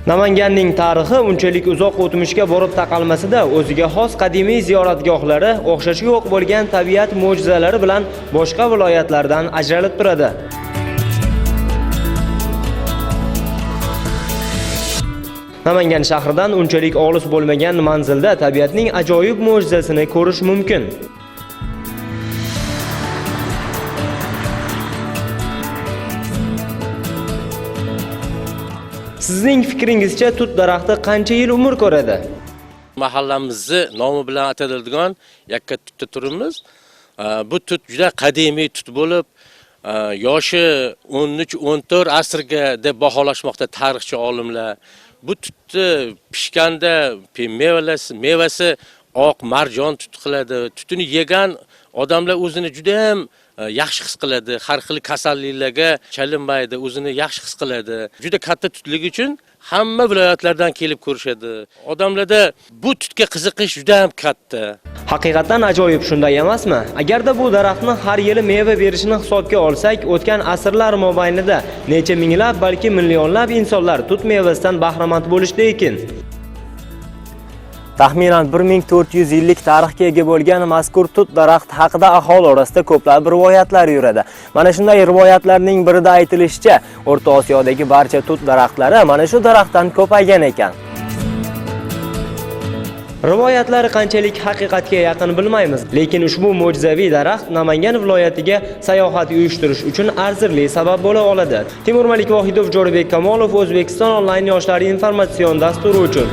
Namanganning tarixi unchalik uzoq o'tmishga borib taqalmasida o'ziga xos qadimiy ziyoratgohlari, o'xshashi yo'q bo'lgan tabiat mo'jizalari bilan boshqa viloyatlardan ajralib turadi. Namangan shahridan unchalik olis bo'lmagan manzilda tabiatning ajoyib mo'jizasini ko'rish mumkin. Sizning fikringizcha tut daraxti qancha yil umr ko'radi? Mahallamizni nomi bilan ataladigan yakka tutda turibmiz. Bu tut juda qadimiy tut bo'lib, yoshi 13-14 asrga deb baholashmoqda tarixchi olimlar. Bu tutni pishganda mevasi oq marjon tut qiladi. Tutini yegan odamlar o'zini juda ham yaxshi his qiladi, har xil kasalliklarga chalinmaydi, o'zini yaxshi his qiladi. Juda katta tutligi uchun hamma viloyatlardan kelib ko'rishadi. Odamlarda bu tutga qiziqish juda ham katta. Haqiqatan ajoyib, shunday emasmi? Agarda bu daraxtni har yili meva berishini hisobga olsak, o'tgan asrlar mobaynida necha minglab, balki millionlab insonlar tut mevasidan bahramand bo'lishdi ekan. Taxminan 1400 yillik tarixga ega bo'lgan mazkur tut daraxti haqida aholi orasida ko'plab rivoyatlar yuradi. Mana shunday rivoyatlarning birida aytilishicha, O'rta Osiyodagi barcha tut daraxtlari mana shu daraxtdan ko'paygan ekan. Rivoyatlari qanchalik haqiqatga yaqin bilmaymiz, lekin ushbu mo'jizaviy daraxt Namangan viloyatiga sayohat uyushtirish uchun arzirli sabab bo'la oladi. Timur Malik Vohidov, Jo'rabek Kamolov, O'zbekiston onlayn yoshlar informatsion dasturi uchun.